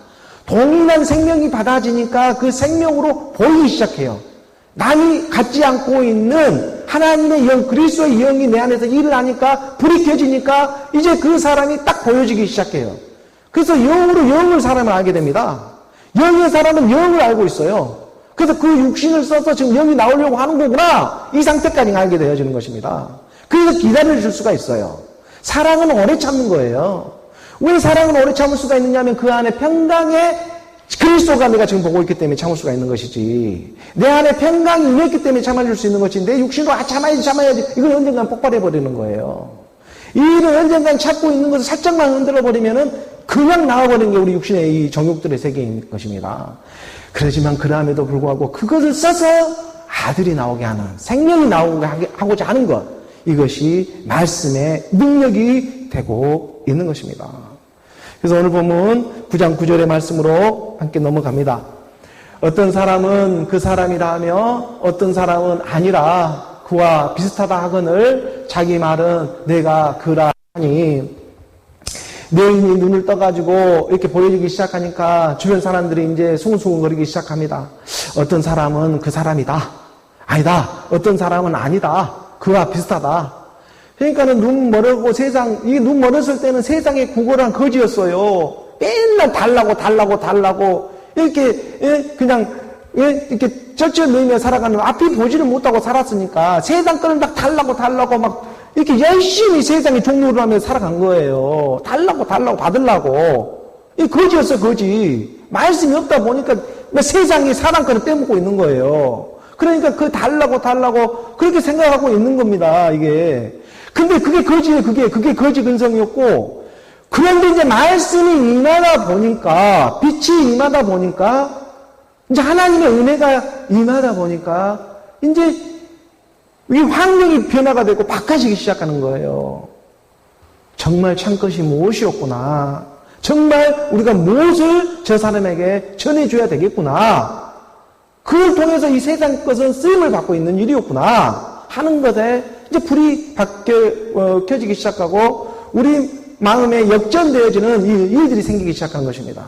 동일한 생명이 받아지니까 그 생명으로 보이기 시작해요. 남이 갖지 않고 있는 하나님의 영, 그리스도의 영이 내 안에서 일을 하니까 불이 켜지니까 이제 그 사람이 딱 보여지기 시작해요. 그래서 영으로 영을 사람을 알게 됩니다. 영의 사람은 영을 알고 있어요. 그래서 그 육신을 써서 지금 영이 나오려고 하는 거구나. 이 상태까지 알게 되어지는 것입니다. 그래서 기다려줄 수가 있어요. 사랑은 오래 참는 거예요. 왜 사랑은 오래 참을 수가 있느냐면 그 안에 평강의 그리스도가 내가 지금 보고 있기 때문에 참을 수가 있는 것이지. 내 안에 평강이 임했기 때문에 참아줄 수 있는 것이지. 내 육신으로 참아야지. 이건 언젠간 폭발해버리는 거예요. 이 일을 언젠간 참고 있는 것을 살짝만 흔들어버리면은 그냥 나와버리는 게 우리 육신의 이 정욕들의 세계인 것입니다. 그러지만 그럼에도 불구하고 그것을 써서 아들이 나오게 하는, 생명이 나오게 하고자 하는 것, 이것이 말씀의 능력이 되고 있는 것입니다. 그래서 오늘 보면 9장 9절의 말씀으로 함께 넘어갑니다. 어떤 사람은 그 사람이라 하며 어떤 사람은 아니라 그와 비슷하다 하거늘 자기 말은 내가 그라 하니 내인이 눈을 떠가지고 이렇게 보여지기 시작하니까 주변 사람들이 이제 숭숭거리기 시작합니다. 어떤 사람은 그 사람이다. 아니다. 어떤 사람은 아니다. 그와 비슷하다. 그러니까는 눈 멀었고 이게 눈 멀었을 때는 세상의 구걸한 거지였어요. 맨날 달라고 이렇게 그냥 이렇게 쩔쩔매며 살아가는 앞이 보지를 못하고 살았으니까 세상 거를 막 달라고 막 이렇게 열심히 세상의 종로를 하며 살아간 거예요. 달라고 받으려고. 이 거지였어, 거지. 말씀이 없다 보니까 세상이 사람 거를 빼먹고 있는 거예요. 그러니까 그 달라고 그렇게 생각하고 있는 겁니다, 이게. 근데 그게 거지예요, 그게 거지 근성이었고. 그런데 이제 말씀이 임하다 보니까, 빛이 임하다 보니까, 이제 하나님의 은혜가 임하다 보니까, 이제 이 환경이 변화가 되고 바꿔지기 시작하는 거예요. 정말 참것이 무엇이었구나. 정말 우리가 무엇을 저 사람에게 전해줘야 되겠구나. 그걸 통해서 이 세상 것은 쓰임을 받고 있는 일이었구나 하는 것에 이제 불이 켜지기 시작하고 우리 마음에 역전되어지는 이 일들이 생기기 시작한 것입니다.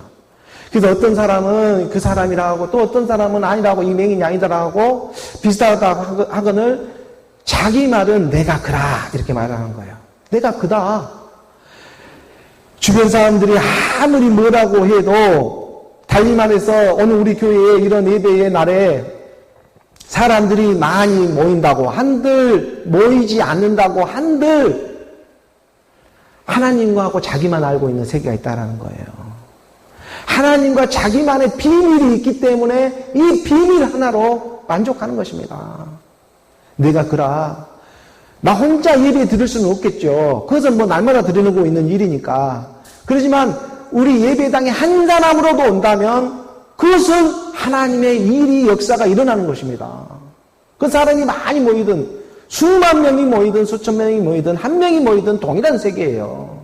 그래서 어떤 사람은 그 사람이라고 또 어떤 사람은 아니라고 이 맹인이 아니다라고 비슷하다 하거늘 자기 말은 내가 그라 이렇게 말하는 거예요. 내가 그다. 주변 사람들이 아무리 뭐라고 해도 달리 말해서 오늘 우리 교회에 이런 예배의 날에 사람들이 많이 모인다고 한들 모이지 않는다고 한들 하나님과 하고 자기만 알고 있는 세계가 있다는 거예요. 하나님과 자기만의 비밀이 있기 때문에 이 비밀 하나로 만족하는 것입니다. 내가 그라. 나 혼자 예배 드릴 수는 없겠죠. 그것은 뭐 날마다 드리고 있는 일이니까. 그렇지만 우리 예배당에 한 사람으로도 온다면 그것은 하나님의 일이 역사가 일어나는 것입니다. 그 사람이 많이 모이든 수만 명이 모이든 수천 명이 모이든 한 명이 모이든 동일한 세계예요.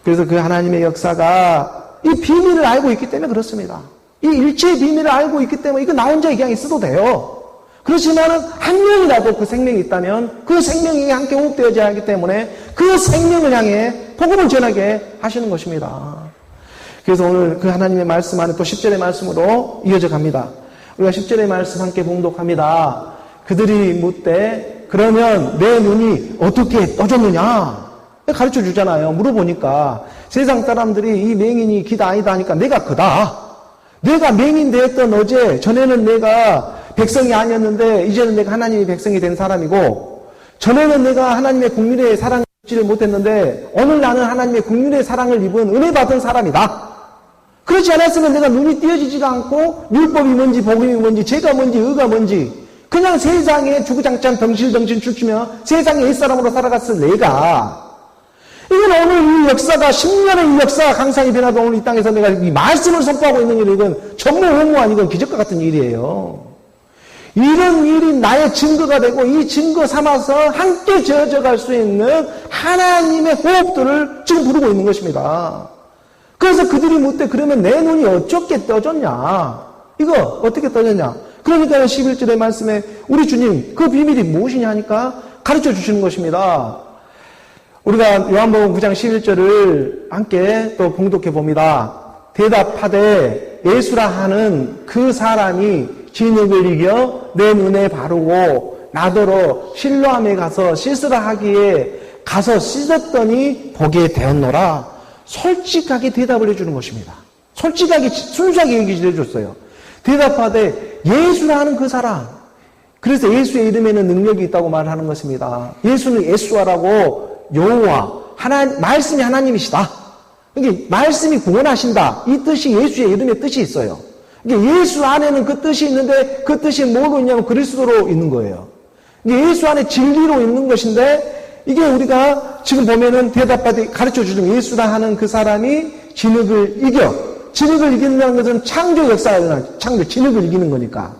그래서 그 하나님의 역사가 이 비밀을 알고 있기 때문에 그렇습니다. 이 일체의 비밀을 알고 있기 때문에 이거 나 혼자 그냥 있어도 돼요. 그렇지만은 한 명이라도 그 생명이 있다면 그 생명이 함께 호흡되어져야 하기 때문에 그 생명을 향해 복음을 전하게 하시는 것입니다. 그래서 오늘 그 하나님의 말씀 안에 또 10절의 말씀으로 이어져 갑니다. 우리가 10절의 말씀 함께 봉독합니다. 그들이 묻되 그러면 내 눈이 어떻게 떠졌느냐? 가르쳐 주잖아요. 물어보니까 세상 사람들이 이 맹인이 기다 아니다 하니까 내가 그다. 내가 맹인 되었던 어제 전에는 내가 백성이 아니었는데 이제는 내가 하나님의 백성이 된 사람이고 전에는 내가 하나님의 국민의 사랑을 입지를 못했는데 오늘 나는 하나님의 국민의 사랑을 입은 은혜 받은 사람이다. 그렇지 않았으면 내가 눈이 띄어지지가 않고 율법이 뭔지 복음이 뭔지 죄가 뭔지 의가 뭔지 그냥 세상에 주구장창 덩실덩실 춤추며 세상의 옛사람으로 살아갔을 내가 이건 오늘 이 역사가 10년의 이 역사가 강산이 변화도 오늘 이 땅에서 내가 이 말씀을 선포하고 있는 일은 이건 전무후무한 이건 기적과 같은 일이에요. 이런 일이 나의 증거가 되고 이 증거 삼아서 함께 저어져갈 수 있는 하나님의 호흡들을 지금 부르고 있는 것입니다. 그래서 그들이 묻되 그러면 내 눈이 어떻게 떠졌냐? 이거 어떻게 떠졌냐? 그러니까 11절의 말씀에 우리 주님 그 비밀이 무엇이냐 하니까 가르쳐 주시는 것입니다. 우리가 요한복음 9장 11절을 함께 또 봉독해 봅니다. 대답하되 예수라 하는 그 사람이 진흙을 이겨 내 눈에 바르고 나더러 실로암에 가서 씻으라 하기에 가서 씻었더니 보게 되었노라. 솔직하게 대답을 해주는 것입니다. 솔직하게 순수하게 얘기를 해줬어요. 대답하되 예수라 하는 그 사람. 그래서 예수의 이름에는 능력이 있다고 말하는 것입니다. 예수는 예수아라고 여호와 말씀이 하나님이시다. 이게 말씀이 구원하신다. 이 뜻이 예수의 이름의 뜻이 있어요. 이게 예수 안에는 그 뜻이 있는데 그 뜻이 뭐로 있냐면 그리스도로 있는 거예요. 이게 예수 안에 진리로 있는 것인데 이게 우리가 지금 보면은 대답받아 가르쳐 주는 예수라 하는 그 사람이 진흙을 이겨. 진흙을 이긴다는 것은 창조 역사가 일어나는 진흙을 이기는 거니까.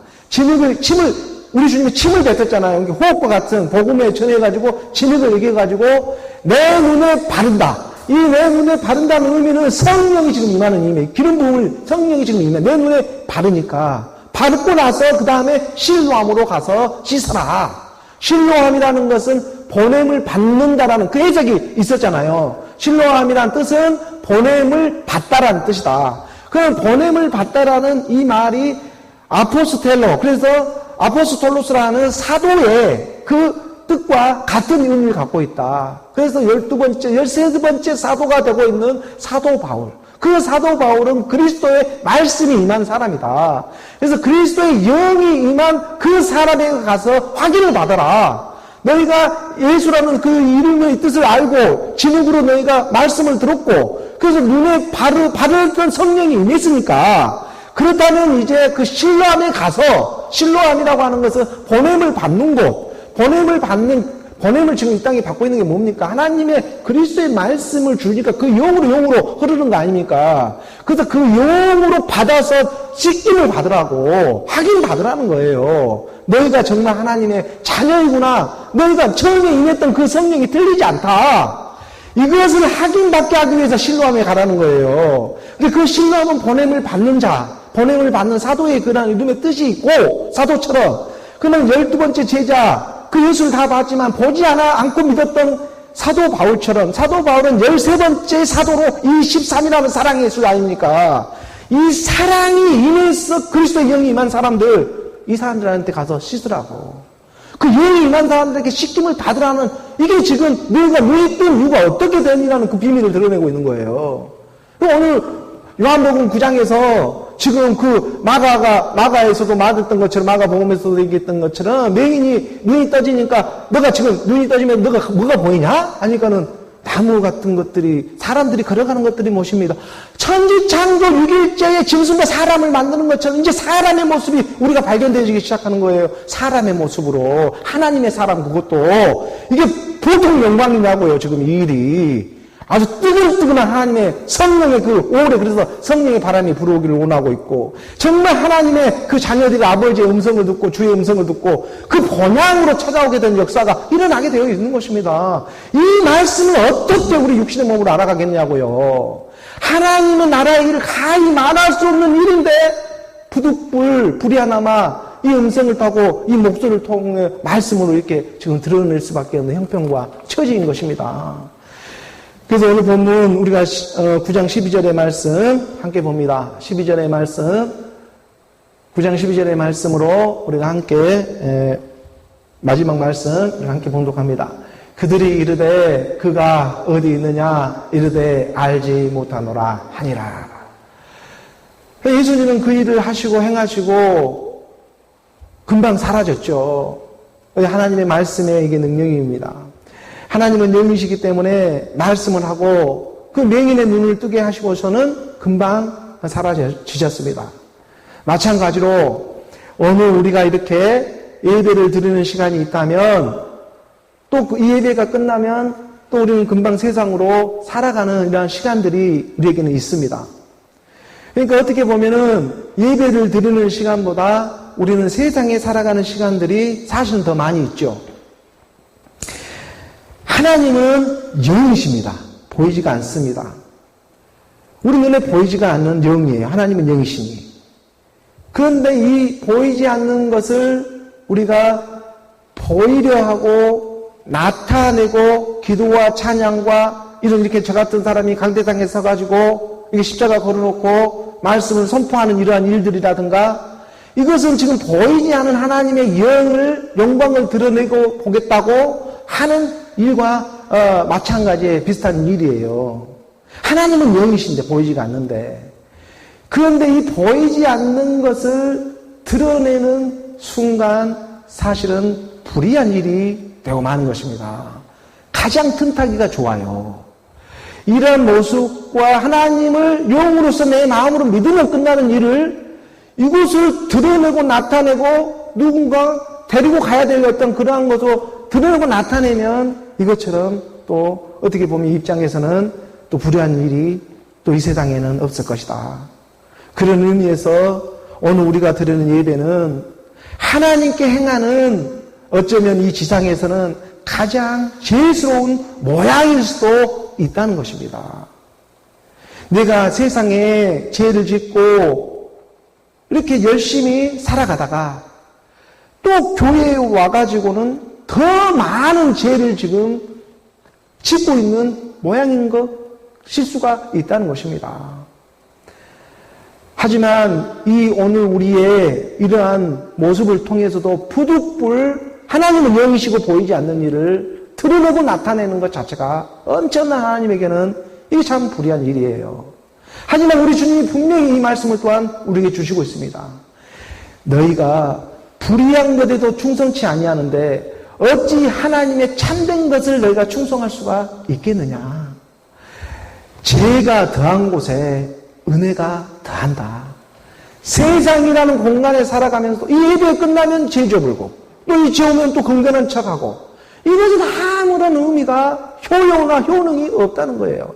우리 주님이 침을 뱉었잖아요. 호흡과 같은 복음에 전해가지고 진흙을 이겨가지고 내 눈에 바른다. 이 내 눈에 바른다는 의미는 성령이 지금 임하는 의미, 기름 부음을 성령이 지금 임해. 내 눈에 바르니까. 바르고 나서 그 다음에 실로암으로 가서 씻어라. 실로암이라는 것은 보냄을 받는다라는 그 해석이 있었잖아요. 실로암이란 뜻은 보냄을 받다라는 뜻이다. 그럼 보냄을 받다라는 이 말이 아포스텔로, 그래서 아포스톨로스라는 사도의 그 뜻과 같은 의미를 갖고 있다. 그래서 12번째, 13번째 사도가 되고 있는 사도 바울. 그 사도 바울은 그리스도의 말씀이 임한 사람이다. 그래서 그리스도의 영이 임한 그 사람에게 가서 확인을 받아라. 너희가 예수라는 그 이름의 뜻을 알고 진흙으로 너희가 말씀을 들었고 그래서 눈에 바르던 성령이 임했으니까 그렇다면 이제 그 실로암에 가서 실로암이라고 하는 것은 보냄을 받는 곳, 보냄을 지금 이 땅에 받고 있는 게 뭡니까? 하나님의 그리스도의 말씀을 주니까 그 영으로 흐르는 거 아닙니까? 그래서 그 영으로 받아서 씻김을 받으라고 확인 받으라는 거예요. 너희가 정말 하나님의 자녀이구나. 너희가 처음에 임했던 그 성령이 틀리지 않다. 이것을 확인받게 하기 위해서 실로암에 가라는 거예요. 근데 그 실로암은 보냄을 받는 자, 보냄을 받는 사도의 그런 이름의 뜻이 있고 사도처럼 그러면 12번째 제자 그 예수를 다 봤지만 보지 않고 믿었던 사도 바울처럼 사도 바울은 13번째 사도로 이 13이라는 사랑의 예수 아닙니까? 이 사랑이 임해서 그리스도의 영이 임한 사람들 이 사람들한테 가서 씻으라고. 그 영이 임한 사람들에게 씻김을 받으라는 이게 지금 너희가 눈이 뜬 이유가 어떻게 되느냐는 그 비밀을 드러내고 있는 거예요. 오늘 요한복음 9장에서 지금 그 마가에서도 말했던 것처럼 마가복음에서도 얘기했던 것처럼 맹인이 눈이 떠지니까 너가 지금 눈이 떠지면 너가 뭐가 보이냐? 하니까는 나무 같은 것들이 사람들이 걸어가는 것들이 무엇입니다. 천지창조 6일째의 짐승과 사람을 만드는 것처럼 이제 사람의 모습이 우리가 발견되기 시작하는 거예요. 사람의 모습으로 하나님의 사람 그것도 이게 보통 영광이냐고요. 지금 이 일이 아주 뜨끈뜨끈한 하나님의 성령의 그 오래 그래서 성령의 바람이 불어오기를 원하고 있고 정말 하나님의 그 자녀들이 아버지의 음성을 듣고 주의 음성을 듣고 그 본향으로 찾아오게 된 역사가 일어나게 되어 있는 것입니다. 이 말씀을 어떻게 우리 육신의 몸으로 알아가겠냐고요. 하나님은 나라의 일을 가히 말할 수 없는 일인데 불이 하나마 이 음성을 타고 이 목소리를 통해 말씀으로 이렇게 지금 드러낼 수밖에 없는 형편과 처지인 것입니다. 그래서 오늘 본문 우리가 9장 12절의 말씀 함께 봅니다. 12절의 말씀 9장 12절의 말씀으로 우리가 함께 마지막 말씀 우리가 함께 봉독합니다. 그들이 이르되 그가 어디 있느냐 이르되 알지 못하노라 하니라. 예수님은 그 일을 하시고 행하시고 금방 사라졌죠. 하나님의 말씀의 이게 능력입니다. 하나님은 영이시기 때문에 말씀을 하고 그 맹인의 눈을 뜨게 하시고서는 금방 사라지셨습니다. 마찬가지로 오늘 우리가 이렇게 예배를 드리는 시간이 있다면 또 이 예배가 끝나면 또 우리는 금방 세상으로 살아가는 이러한 시간들이 우리에게는 있습니다. 그러니까 어떻게 보면은 예배를 드리는 시간보다 우리는 세상에 살아가는 시간들이 사실은 더 많이 있죠. 하나님은 영이십니다. 보이지가 않습니다. 우리 눈에 보이지가 않는 영이에요. 하나님은 영이시니. 그런데 이 보이지 않는 것을 우리가 보이려 하고 나타내고 기도와 찬양과 이렇게 저 같은 사람이 강대상에 서가지고 이게 십자가 걸어놓고 말씀을 선포하는 이러한 일들이라든가 이것은 지금 보이지 않는 하나님의 영광을 드러내고 보겠다고 하는 일과 마찬가지의 비슷한 일이에요. 하나님은 영이신데 보이지가 않는데 그런데 이 보이지 않는 것을 드러내는 순간 사실은 불의한 일이 되고 마는 것입니다. 가장 틈타기가 좋아요. 이런 모습과 하나님을 영으로서 내 마음으로 믿으면 끝나는 일을 이것을 드러내고 나타내고 누군가 데리고 가야 될 어떤 그러한 것으로 드러내고 나타내면 이것처럼 또 어떻게 보면 이 입장에서는 또 불의한 일이 또 이 세상에는 없을 것이다. 그런 의미에서 오늘 우리가 드리는 예배는 하나님께 행하는 어쩌면 이 지상에서는 가장 죄스러운 모양일 수도 있다는 것입니다. 내가 세상에 죄를 짓고 이렇게 열심히 살아가다가 또 교회에 와가지고는 더 많은 죄를 지금 짓고 있는 모양인 것일 수가 있다는 것입니다. 하지만 이 오늘 우리의 이러한 모습을 통해서도 부득불 하나님을 영이시고 보이지 않는 일을 드러내고 나타내는 것 자체가 엄청난 하나님에게는 이게 참 불의한 일이에요. 하지만 우리 주님이 분명히 이 말씀을 또한 우리에게 주시고 있습니다. 너희가 불의한 것에도 충성치 아니하는데 어찌 하나님의 참된 것을 너희가 충성할 수가 있겠느냐. 죄가 더한 곳에 은혜가 더한다. 세상이라는 공간에 살아가면서 이 예배 끝나면 죄 저불고 또 이 죄 오면 또 건강한 척하고 이것은 아무런 의미가 효용이나 효능이 없다는 거예요.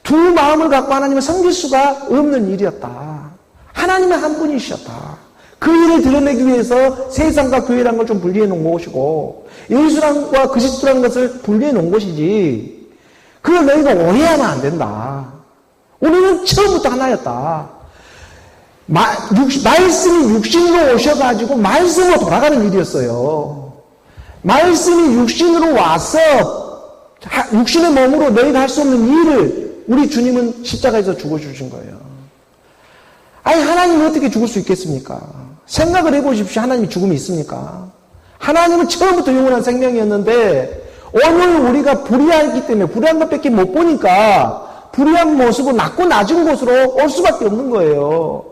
두 마음을 갖고 하나님을 섬길 수가 없는 일이었다. 하나님은 한 분이셨다. 그 일을 드러내기 위해서 세상과 교회라는 걸 좀 분리해 놓은 것이고 예수랑과 그리스도라는 것을 분리해 놓은 것이지 그걸 너희가 오해하면 안 된다. 우리는 처음부터 하나였다. 말씀이 육신으로 오셔가지고 말씀으로 돌아가는 일이었어요. 말씀이 육신으로 와서 육신의 몸으로 너희가 할 수 없는 일을 우리 주님은 십자가에서 죽어주신 거예요. 아니 하나님은 어떻게 죽을 수 있겠습니까? 생각을 해보십시오. 하나님이 죽음이 있습니까? 하나님은 처음부터 영원한 생명이었는데 오늘 우리가 불의하기 때문에 불의한 것밖에 못 보니까 불의한 모습으로 낮고 낮은 곳으로 올 수밖에 없는 거예요.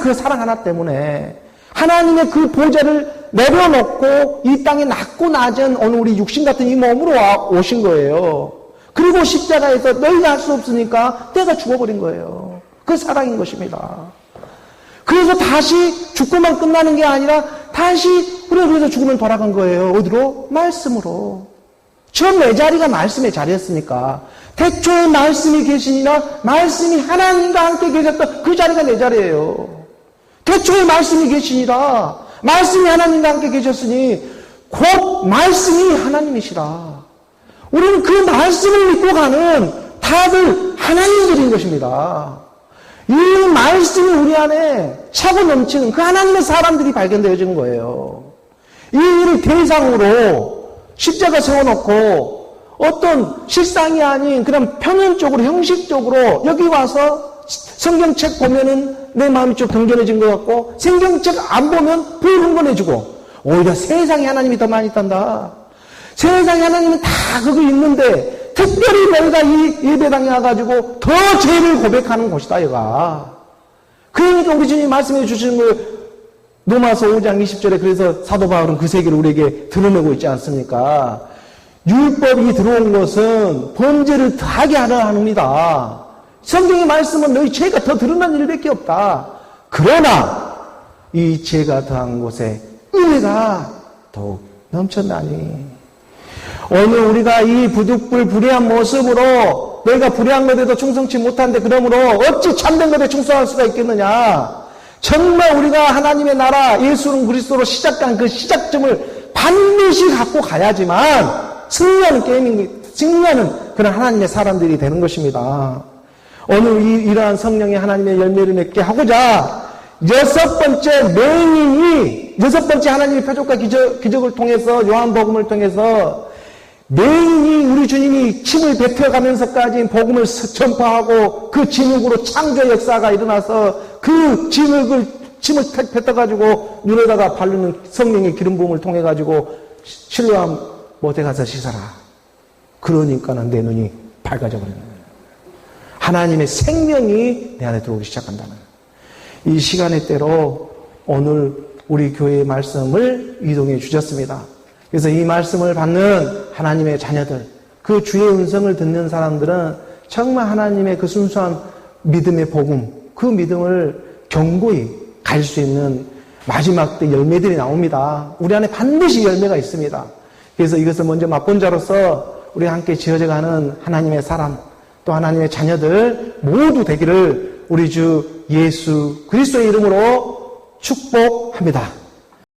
그 사랑 하나 때문에 하나님의 그 보좌를 내려놓고 이 땅에 낮고 낮은 오늘 우리 육신 같은 이 몸으로 오신 거예요. 그리고 십자가에서 너희가 할 수 없으니까 내가 죽어버린 거예요. 그 사랑인 것입니다. 그래서 다시 죽고만 끝나는 게 아니라 다시 그래서 죽으면 돌아간 거예요. 어디로? 말씀으로. 처음 내 자리가 말씀의 자리였으니까 태초에 말씀이 계시니라 말씀이 하나님과 함께 계셨던 그 자리가 내 자리예요. 태초에 말씀이 계시니라 말씀이 하나님과 함께 계셨으니 곧 말씀이 하나님이시라. 우리는 그 말씀을 믿고 가는 다들 하나님들인 것입니다. 이 말씀이 우리 안에 차고 넘치는 그 하나님의 사람들이 발견되어지는 거예요. 이 일을 대상으로 십자가 세워놓고 어떤 실상이 아닌 그냥 표면적으로 형식적으로 여기 와서 성경책 보면은 내 마음이 좀 건전해진 것 같고 성경책 안 보면 불흥건해지고 오히려 세상에 하나님이 더 많이 있단다. 세상에 하나님은 다 그거 있는데 특별히 너희가 이 예배당에 와가지고 더 죄를 고백하는 곳이다 얘가. 그러니까 우리 주님이 말씀해 주시는 거 로마서 5장 20절에 그래서 사도 바울은 그 세계를 우리에게 드러내고 있지 않습니까? 율법이 들어온 것은 범죄를 더하게 하려 합니다. 성경의 말씀은 너희 죄가 더 드러난 일밖에 없다. 그러나 이 죄가 더한 곳에 은혜가 더욱 넘쳤나니. 오늘 우리가 이 부득불 불의한 모습으로 너희가 불의한 것에도 충성치 못한데 그러므로 어찌 참된 것에 충성할 수가 있겠느냐. 정말 우리가 하나님의 나라 예수는 그리스도로 시작한 그 시작점을 반드시 갖고 가야지만 승리하는 그런 하나님의 사람들이 되는 것입니다. 오늘 이러한 성령의 하나님의 열매를 맺게 하고자 여섯 번째 하나님의 표적과 기적을 통해서 요한복음을 통해서 메인이 우리 주님이 침을 뱉어가면서까지 복음을 전파하고 그 진흙으로 창조 역사가 일어나서 그 침을 뱉어가지고 눈에다가 바르는 성령의 기름 부음을 통해가지고 실로암 못에 가서 씻어라. 그러니까는 내 눈이 밝아져 버리는 거예요. 하나님의 생명이 내 안에 들어오기 시작한다는 이 시간의 때로 오늘 우리 교회의 말씀을 이동해 주셨습니다. 그래서 이 말씀을 받는 하나님의 자녀들, 그 주의 음성을 듣는 사람들은 정말 하나님의 그 순수한 믿음의 복음, 그 믿음을 견고히 갈 수 있는 마지막 때 열매들이 나옵니다. 우리 안에 반드시 열매가 있습니다. 그래서 이것을 먼저 맛본 자로서 우리 함께 지어져가는 하나님의 사람, 또 하나님의 자녀들 모두 되기를 우리 주 예수 그리스도의 이름으로 축복합니다.